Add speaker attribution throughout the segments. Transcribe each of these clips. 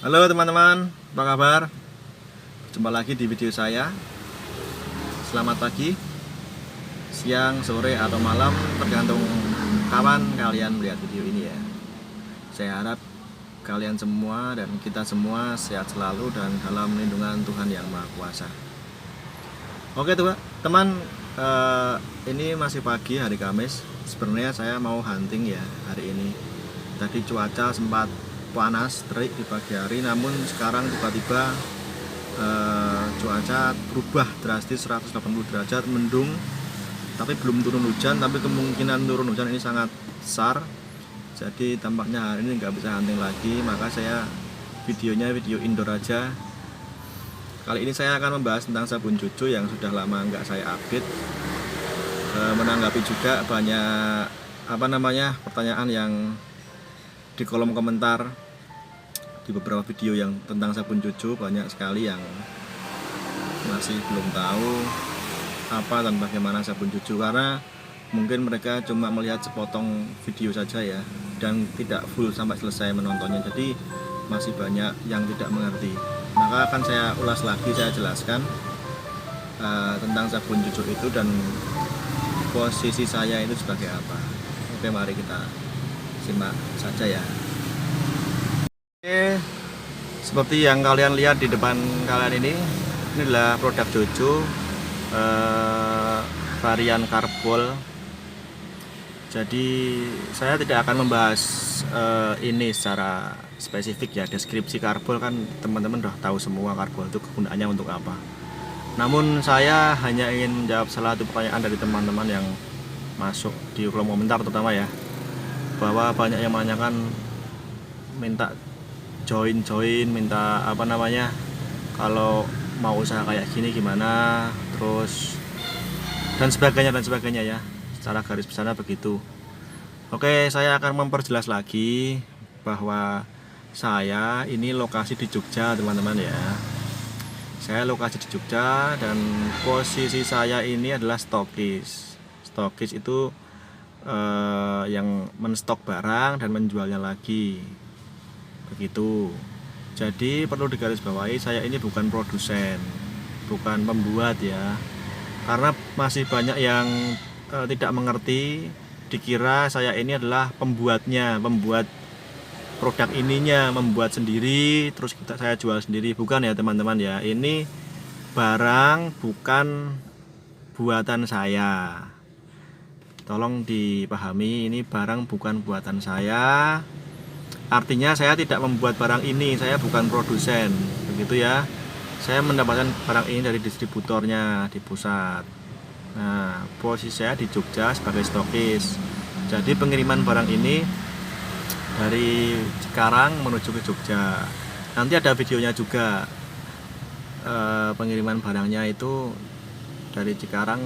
Speaker 1: Halo teman-teman, apa kabar? Jumpa lagi di video saya. Selamat pagi, siang, sore, atau malam, tergantung kapan kalian melihat video ini ya. Saya harap kalian semua dan kita semua sehat selalu dan dalam lindungan Tuhan Yang Maha Kuasa. Oke teman, ini masih pagi hari Kamis. Sebenarnya saya mau hunting ya hari ini. Tadi cuaca sempat panas terik di pagi hari, namun sekarang tiba-tiba cuaca berubah drastis 180 derajat, mendung, tapi belum turun hujan, tapi kemungkinan turun hujan ini sangat besar. Jadi tampaknya hari ini nggak bisa hunting lagi, maka saya videonya video indoor aja. Kali ini saya akan membahas tentang sabun cucu yang sudah lama nggak saya update. Menanggapi juga banyak pertanyaan yang di kolom komentar di beberapa video yang tentang sabun cucu, banyak sekali yang masih belum tahu apa dan bagaimana sabun cucu, karena mungkin mereka cuma melihat sepotong video saja ya, dan tidak full sampai selesai menontonnya, jadi masih banyak yang tidak mengerti. Maka akan saya ulas lagi, saya jelaskan tentang sabun cucu itu dan posisi saya itu sebagai apa. Oke, mari kita simak saja ya. Oke, seperti yang kalian lihat di depan kalian ini adalah produk cucu varian karbol. Jadi saya tidak akan membahas ini secara spesifik ya. Deskripsi karbol kan teman-teman udah tahu semua, karbol itu kegunaannya untuk apa. Namun saya hanya ingin jawab salah satu pertanyaan dari teman-teman yang masuk di kolom komentar terutama ya, bahwa banyak yang menanyakan, minta join, minta kalau mau usaha kayak gini gimana, terus dan sebagainya ya. Secara garis besarnya begitu. Oke, saya akan memperjelas lagi bahwa saya ini lokasi di Jogja teman-teman ya. Saya lokasi di Jogja dan posisi saya ini adalah stokis. Stokis itu yang menstok barang dan menjualnya lagi, begitu. Jadi perlu digarisbawahi, saya ini bukan produsen, bukan pembuat ya, karena masih banyak yang tidak mengerti, dikira saya ini adalah pembuatnya, pembuat produk ininya, membuat sendiri terus saya jual sendiri. Bukan ya teman-teman ya, ini barang bukan buatan saya. Tolong dipahami, ini barang bukan buatan saya. Artinya saya tidak membuat barang ini, saya bukan produsen, begitu ya. Saya mendapatkan barang ini dari distributornya di pusat. Nah, posisi saya di Jogja sebagai stokis. Jadi pengiriman barang ini dari Cikarang menuju ke Jogja. Nanti ada videonya juga, pengiriman barangnya itu dari Cikarang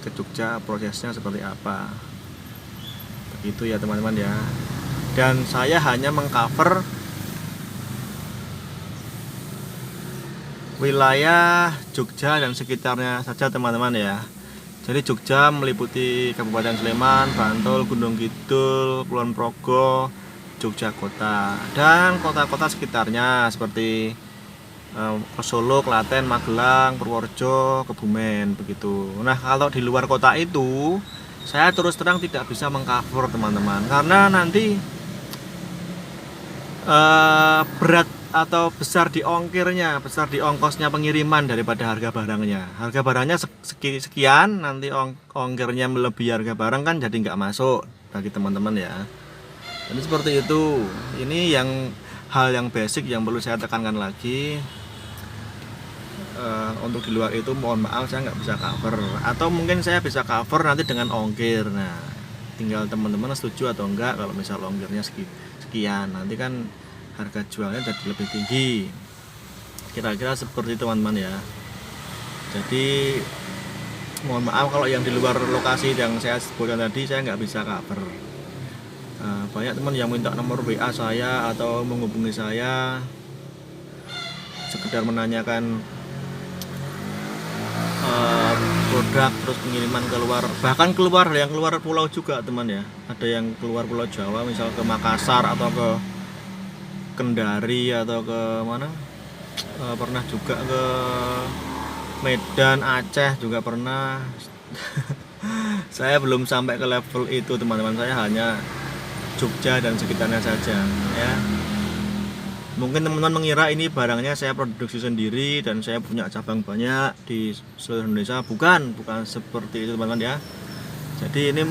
Speaker 1: ke Jogja, prosesnya seperti apa, begitu ya teman-teman ya. Dan saya hanya mengcover wilayah Jogja dan sekitarnya saja teman-teman ya. Jadi Jogja meliputi Kabupaten Sleman, Bantul, Gunung Kidul, Kulon Progo, Jogja Kota, dan kota-kota sekitarnya seperti Solo, Klaten, Magelang, Purworejo, Kebumen, begitu. Nah, kalau di luar kota itu saya terus terang tidak bisa mengcover teman-teman, karena nanti berat atau besar di ongkirnya, besar di ongkosnya pengiriman daripada harga barangnya. Harga barangnya sekian, nanti ongkirnya melebihi harga barang, kan jadi nggak masuk bagi teman-teman ya. Jadi seperti itu. Ini hal yang basic yang perlu saya tekankan lagi. Untuk di luar itu mohon maaf, saya nggak bisa cover, atau mungkin saya bisa cover nanti dengan ongkir. Nah, tinggal teman-teman setuju atau enggak. Kalau misal ongkirnya sekian, nanti kan harga jualnya jadi lebih tinggi, kira-kira seperti itu teman-teman ya. Jadi mohon maaf kalau yang di luar lokasi yang saya sebutkan tadi saya nggak bisa cover. Banyak teman yang minta nomor WA saya atau menghubungi saya sekedar menanyakan produk, terus pengiriman keluar, bahkan yang keluar pulau juga teman ya. Ada yang keluar Pulau Jawa, misal ke Makassar atau ke Kendari atau ke mana, pernah juga ke Medan, Aceh juga pernah. Saya belum sampai ke level itu teman-teman, saya hanya Jogja dan sekitarnya saja ya. Mungkin teman-teman mengira ini barangnya saya produksi sendiri dan saya punya cabang banyak di seluruh Indonesia. Bukan seperti itu teman-teman ya. Jadi ini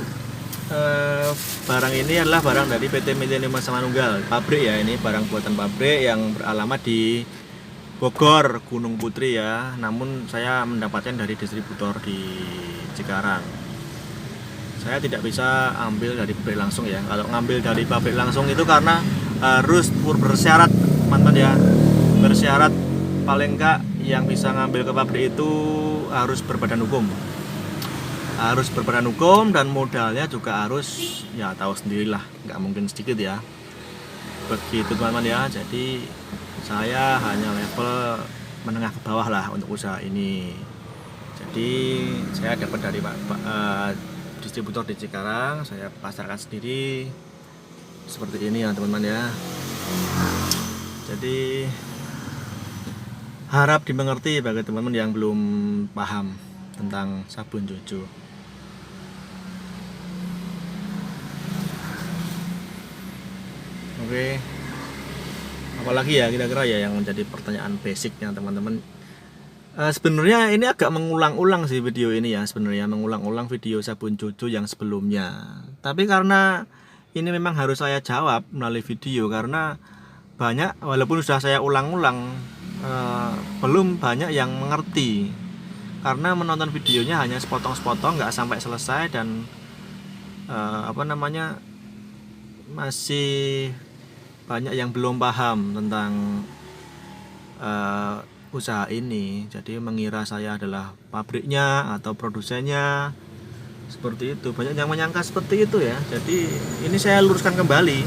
Speaker 1: barang ini adalah barang dari PT Millennium Manunggal, pabrik ya, ini barang buatan pabrik yang beralamat di Bogor, Gunung Putri ya. Namun saya mendapatkan dari distributor di Cikarang. Saya tidak bisa ambil dari pabrik langsung ya. Kalau ngambil dari pabrik langsung itu karena harus bersyarat teman-teman ya. Bersyarat paling enggak yang bisa ngambil ke pabrik itu harus berbadan hukum. Harus berbadan hukum dan modalnya juga harus, ya tahu sendirilah, nggak mungkin sedikit ya. Begitu teman-teman ya. Jadi saya hanya level menengah ke bawah lah untuk usaha ini. Jadi saya dapat dari distributor di Cikarang, saya pasarkan sendiri seperti ini ya teman-teman ya. Jadi harap dimengerti bagi teman-teman yang belum paham tentang sabun cucu. Oke, apalagi ya kira-kira ya yang menjadi pertanyaan basicnya teman-teman. Sebenarnya ini agak mengulang-ulang sih video ini ya, sebenarnya mengulang-ulang video sabun cucu yang sebelumnya. Tapi karena ini memang harus saya jawab melalui video karena banyak, walaupun sudah saya ulang-ulang, belum banyak yang mengerti. Karena menonton videonya hanya sepotong-sepotong, nggak sampai selesai dan masih banyak yang belum paham tentang usaha ini. Jadi mengira saya adalah pabriknya atau produsennya, seperti itu. Banyak yang menyangka seperti itu ya. Jadi ini saya luruskan kembali.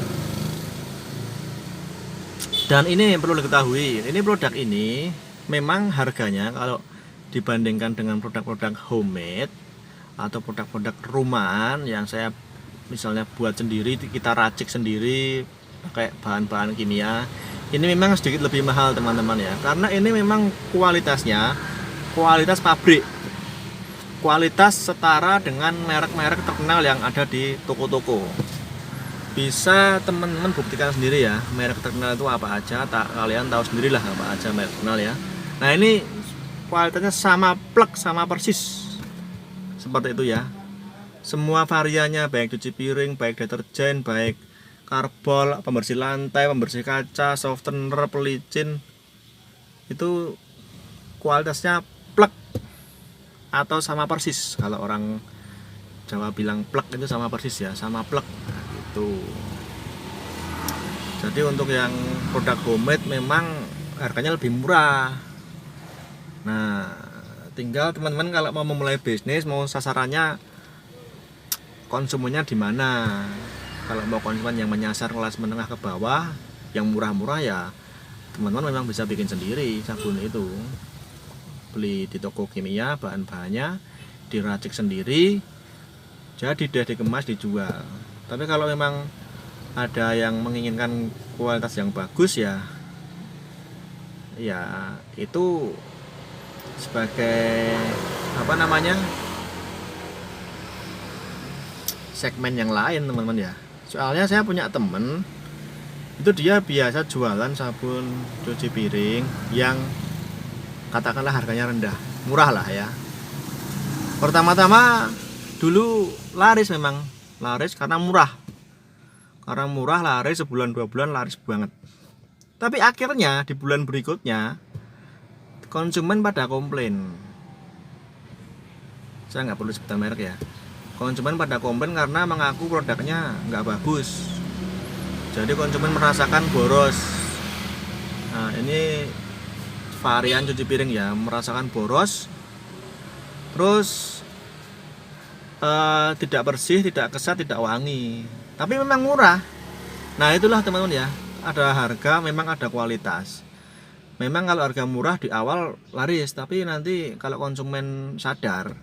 Speaker 1: Dan ini perlu diketahui, ini produk ini memang harganya kalau dibandingkan dengan produk-produk homemade atau produk-produk rumahan yang saya misalnya buat sendiri, kita racik sendiri pakai bahan-bahan kimia, ini memang sedikit lebih mahal teman-teman ya. Karena ini memang kualitasnya kualitas pabrik, kualitas setara dengan merek-merek terkenal yang ada di toko-toko. Bisa teman-teman buktikan sendiri ya, merek terkenal itu apa aja, kalian tahu sendirilah apa aja merek terkenal ya. Nah ini kualitasnya sama plek, sama persis seperti itu ya. Semua variannya, baik cuci piring, baik deterjen, baik karbol, pembersih lantai, pembersih kaca, softener, pelicin, itu kualitasnya plek atau sama persis. Kalau orang Jawa bilang plek itu sama persis ya, sama plek. Nah, gitu. Jadi untuk yang produk homemade memang harganya lebih murah. Nah, tinggal teman-teman kalau mau memulai bisnis, mau sasarannya konsumennya di mana. Kalau mau konsumen yang menyasar kelas menengah ke bawah, yang murah-murah ya teman-teman memang bisa bikin sendiri sabun itu. Beli di toko kimia, bahan-bahannya diracik sendiri, jadi deh dikemas dijual. Tapi kalau memang ada yang menginginkan kualitas yang bagus ya itu sebagai segmen yang lain teman-teman ya. Soalnya saya punya temen itu dia biasa jualan sabun cuci piring yang katakanlah harganya rendah, murah lah ya. Pertama-tama dulu laris karena murah. Karena murah laris, sebulan 2 bulan laris banget. Tapi akhirnya di bulan berikutnya konsumen pada komplain. Saya nggak perlu sebutan merek ya. Konsumen pada komplain karena mengaku produknya nggak bagus. Jadi konsumen merasakan boros. Nah ini varian cuci piring ya, merasakan boros. Terus tidak bersih, tidak kesat, tidak wangi. Tapi memang murah. Nah itulah teman-teman ya, ada harga, memang ada kualitas. Memang kalau harga murah di awal laris, tapi nanti kalau konsumen sadar,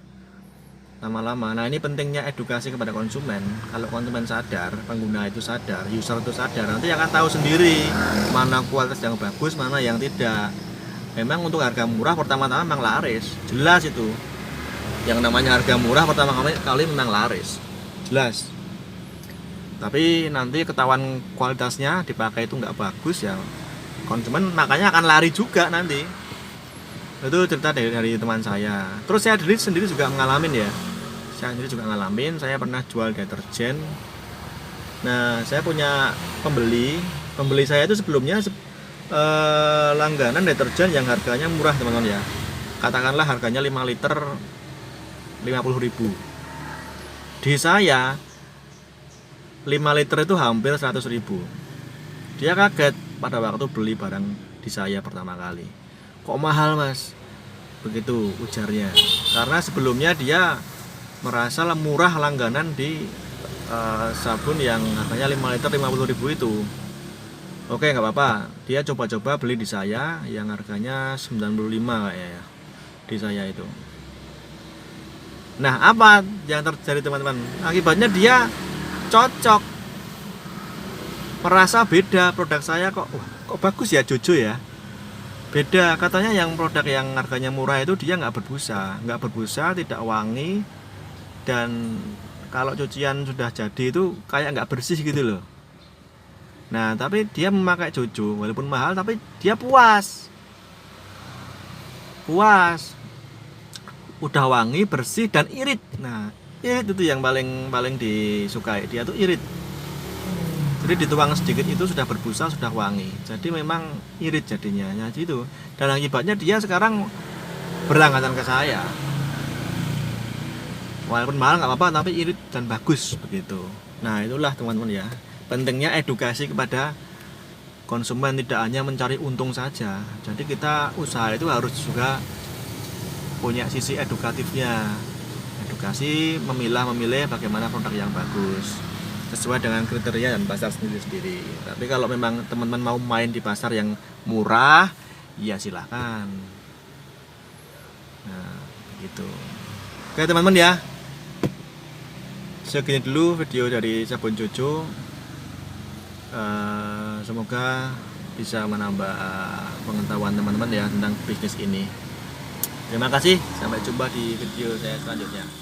Speaker 1: lama-lama. Nah, ini pentingnya edukasi kepada konsumen. Kalau konsumen sadar, pengguna itu sadar, user itu sadar, nanti akan tahu sendiri mana kualitas yang bagus, mana yang tidak. Memang untuk harga murah pertama-tama memang laris, jelas itu. Yang namanya harga murah pertama kali memang laris, jelas. Tapi nanti ketahuan kualitasnya dipakai itu nggak bagus ya, konsumen makanya akan lari juga nanti. Itu cerita dari teman saya. Terus saya sendiri juga ngalamin ya. Saya sendiri juga ngalamin. Saya pernah jual deterjen. Nah, saya punya pembeli saya itu sebelumnya langganan deterjen yang harganya murah teman-teman ya. Katakanlah harganya 5 liter 50.000. Di saya 5 liter itu hampir 100.000. Dia kaget pada waktu beli barang di saya pertama kali. Kok mahal mas? Begitu ujarnya. Karena sebelumnya dia merasa murah langganan di sabun yang harganya 5 liter 50.000 itu. Oke, nggak apa-apa. Dia coba-coba beli di saya yang harganya 95 kayaknya ya. Di saya itu. Nah, apa yang terjadi teman-teman? Akibatnya dia cocok. Merasa beda produk saya kok bagus ya Jojo ya. Beda, katanya yang produk yang harganya murah itu dia nggak berbusa, tidak wangi, dan kalau cucian sudah jadi itu kayak nggak bersih gitu loh. Nah, tapi dia memakai Jojo walaupun mahal tapi dia puas, udah wangi, bersih, dan irit. Nah, irit itu yang paling disukai, dia tuh irit. Jadi dituang sedikit itu sudah berbusa, sudah wangi. Jadi memang irit jadinya. Nah, gitu. Dan akibatnya dia sekarang berlangganan ke saya. Walaupun mahal nggak apa-apa, tapi irit dan bagus begitu. Nah, itulah teman-teman ya. Pentingnya edukasi kepada konsumen, tidak hanya mencari untung saja. Jadi kita usaha itu harus juga punya sisi edukatifnya. Edukasi memilih bagaimana produk yang bagus sesuai dengan kriteria dan pasar sendiri-sendiri. Tapi kalau memang teman-teman mau main di pasar yang murah, ya silahkan. Nah, begitu. Oke teman-teman ya, segini dulu video dari Sabun Jojo. Semoga bisa menambah pengetahuan teman-teman ya tentang bisnis ini. Terima kasih, sampai jumpa di video saya selanjutnya.